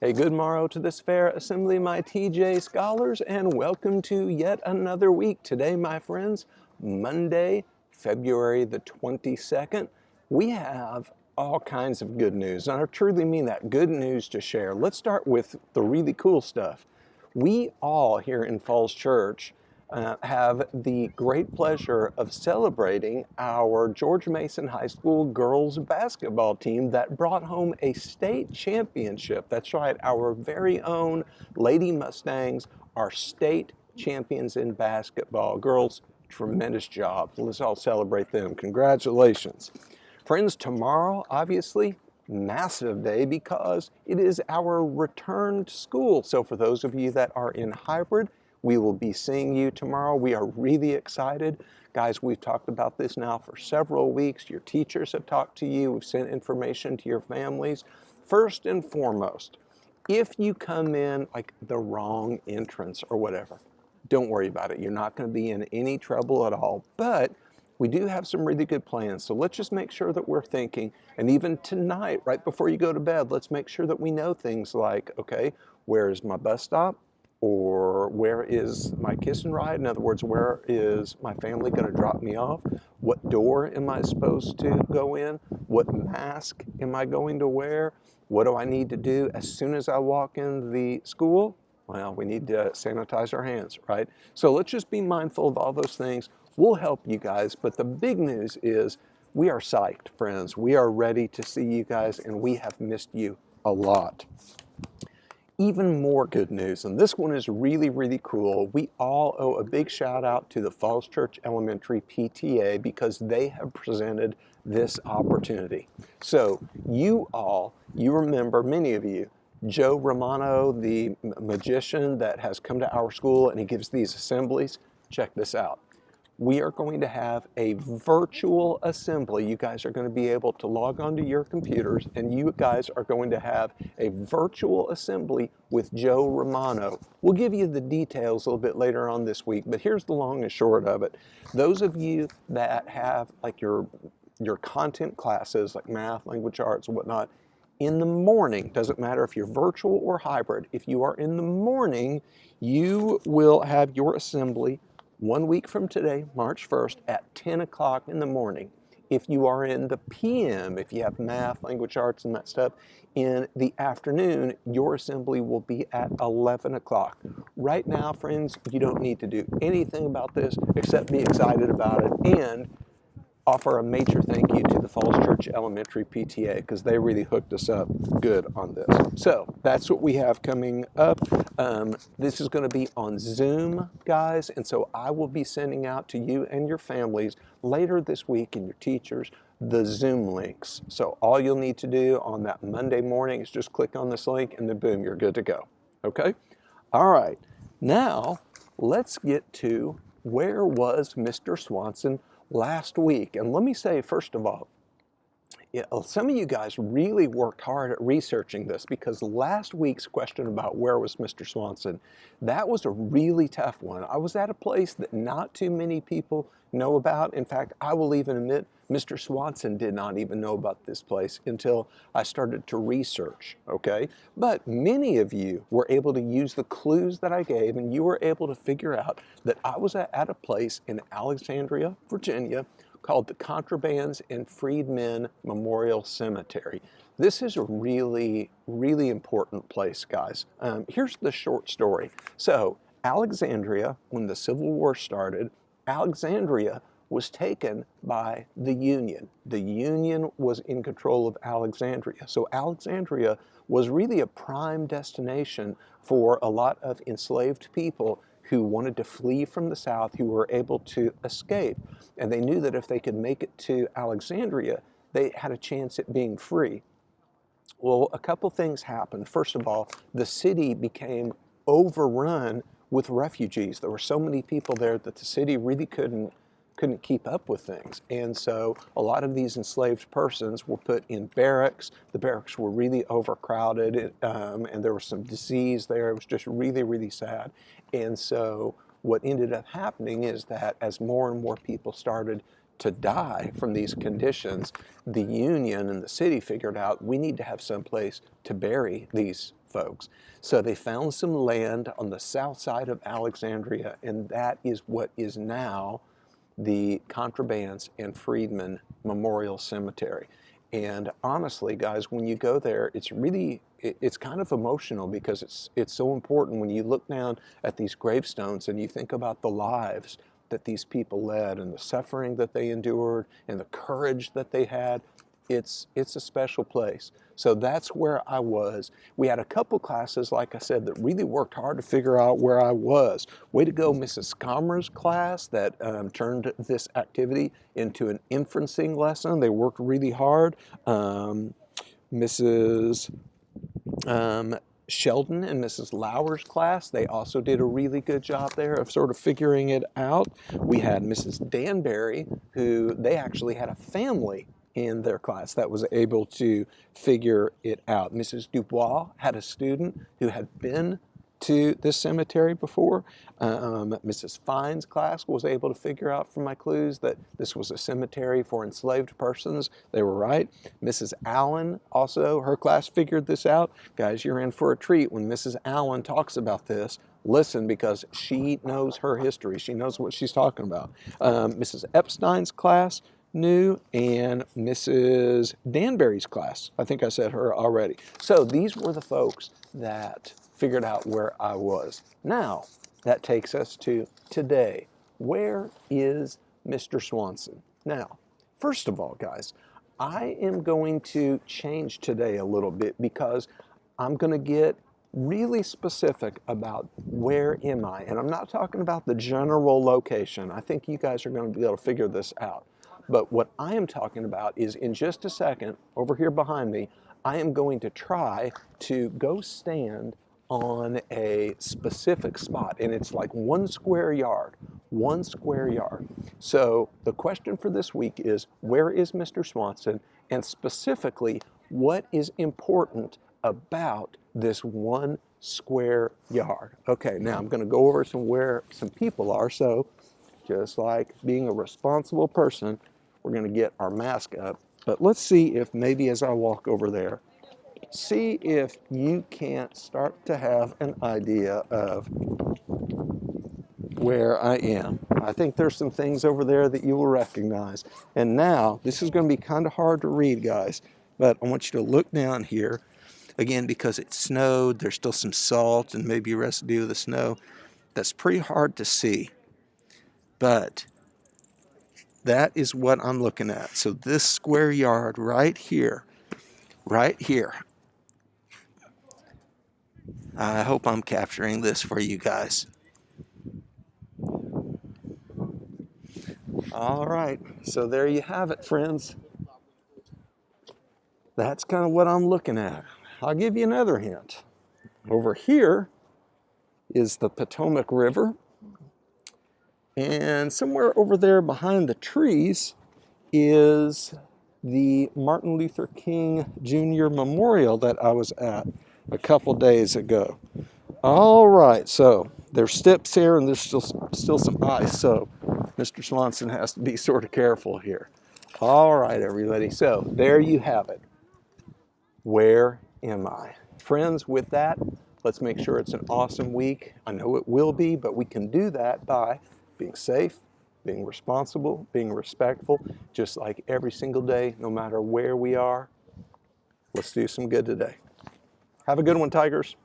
Hey, good morrow to this fair assembly, my TJ scholars, and welcome to yet another week. Today, my friends, Monday, February the 22nd, we have all kinds of good news, and I truly mean that, good news to share. Let's start with the really cool stuff. We all here in Falls Church have the great pleasure of celebrating our George Mason High School girls basketball team that brought home a state championship. That's right, our very own Lady Mustangs are state champions in basketball. Girls, tremendous job. Let's all celebrate them. Congratulations. Friends, tomorrow, obviously, massive day because it is our return to school. So for those of you that are in hybrid, we will be seeing you tomorrow. We are really excited. Guys, we've talked about this now for several weeks. Your teachers have talked to you. We've sent information to your families. First and foremost, if you come in like the wrong entrance or whatever, don't worry about it. You're not going to be in any trouble at all. But we do have some really good plans. So let's just make sure that we're thinking, and even tonight, right before you go to bed, let's make sure that we know things like, okay, where is my bus stop? Or where is my kiss and ride? In other words, where is my family going to drop me off? What door am I supposed to go in? What mask am I going to wear? What do I need to do as soon as I walk in the school? Well, we need to sanitize our hands, right? So let's just be mindful of all those things. We'll help you guys, but the big news is we are psyched, friends. We are ready to see you guys, and we have missed you a lot. Even more good news, and this one is really, really cool. We all owe a big shout out to the Falls Church Elementary PTA because they have presented this opportunity. So you remember, many of you, Joe Romano, the magician that has come to our school and he gives these assemblies. Check this out. We are going to have a virtual assembly. You guys are going to be able to log onto your computers and you guys are going to have a virtual assembly with Joe Romano. We'll give you the details a little bit later on this week, but here's the long and short of it. Those of you that have like your content classes like math, language arts, whatnot, in the morning, doesn't matter if you're virtual or hybrid, if you are in the morning, you will have your assembly 1 week from today, March 1st, at 10 o'clock in the morning. If you are in the PM, if you have math, language arts, and that stuff, in the afternoon, your assembly will be at 11 o'clock. Right now, friends, you don't need to do anything about this except be excited about it and offer a major thank you to the Falls Church Elementary PTA because they really hooked us up good on this. So that's what we have coming up. This is going to be on Zoom, guys, and so I will be sending out to you and your families later this week and your teachers the Zoom links. So all you'll need to do on that Monday morning is just click on this link and then boom, you're good to go. Okay? All right. Now let's get to where was Mr. Swanson last week. And let me say, first of all, some of you guys really worked hard at researching this because last week's question about where was Mr. Swanson, that was a really tough one. I was at a place that not too many people know about. In fact, I will even admit Mr. Swanson did not even know about this place until I started to research, okay? But many of you were able to use the clues that I gave and you were able to figure out that I was at a place in Alexandria, Virginia, called the Contrabands and Freedmen Memorial Cemetery. This is a really, really important place, guys. Here's the short story. So Alexandria, when the Civil War started, Alexandria was taken by the Union. The Union was in control of Alexandria. So Alexandria was really a prime destination for a lot of enslaved people who wanted to flee from the South, who were able to escape. And they knew that if they could make it to Alexandria, they had a chance at being free. Well, a couple things happened. First of all, the city became overrun with refugees. There were so many people there that the city really couldn't keep up with things. And so a lot of these enslaved persons were put in barracks. The barracks were really overcrowded and there was some disease there. It was just really, really sad. And so what ended up happening is that as more and more people started to die from these conditions, the union and the city figured out we need to have some place to bury these folks. So they found some land on the south side of Alexandria, and that is what is now the Contrabands and Freedmen Memorial Cemetery. And honestly, guys, when you go there, it's kind of emotional because it's so important when you look down at these gravestones and you think about the lives that these people led and the suffering that they endured and the courage that they had. It's a special place. So that's where I was. We had a couple classes, like I said, that really worked hard to figure out where I was. Way to go, Mrs. Commer's class that turned this activity into an inferencing lesson. They worked really hard. Mrs. Sheldon and Mrs. Lauer's class, they also did a really good job there of sort of figuring it out. We had Mrs. Danbury, who they actually had a family in their class that was able to figure it out. Mrs. Dubois had a student who had been to this cemetery before. Mrs. Fine's class was able to figure out from my clues that this was a cemetery for enslaved persons. They were right. Mrs. Allen also, her class figured this out. Guys, you're in for a treat when Mrs. Allen talks about this. Listen, because she knows her history. She knows what she's talking about. Mrs. Epstein's class knew, and Mrs. Danbury's class, I think I said her already. So these were the folks that figured out where I was. Now, that takes us to today. Where is Mr. Swanson? Now, first of all, guys, I am going to change today a little bit because I'm going to get really specific about where am I. And I'm not talking about the general location. I think you guys are going to be able to figure this out. But what I am talking about is in just a second, over here behind me, I am going to try to go stand on a specific spot, and it's like 1 square yard, 1 square yard. So the question for this week is, where is Mr. Swanson? And specifically, what is important about this 1 square yard? Okay, now I'm going to go over where some people are. So just like being a responsible person, we're going to get our mask up. But let's see if maybe as I walk over there, see if you can't start to have an idea of where I am. I think there's some things over there that you will recognize. And now, this is going to be kind of hard to read, guys, but I want you to look down here. Again, because it snowed, there's still some salt and maybe residue of the snow. That's pretty hard to see. But that is what I'm looking at. So this square yard right here, I hope I'm capturing this for you guys. All right, so there you have it, friends. That's kind of what I'm looking at. I'll give you another hint. Over here is the Potomac River. And somewhere over there behind the trees is the Martin Luther King Jr. Memorial that I was at a couple days ago. All right, so there's steps here and there's still some ice, so Mr. Swanson has to be sort of careful here. All right, everybody, so there you have it. Where am I? Friends, with that, let's make sure it's an awesome week. I know it will be, but we can do that by being safe, being responsible, being respectful, just like every single day, no matter where we are. Let's do some good today. Have a good one, Tigers.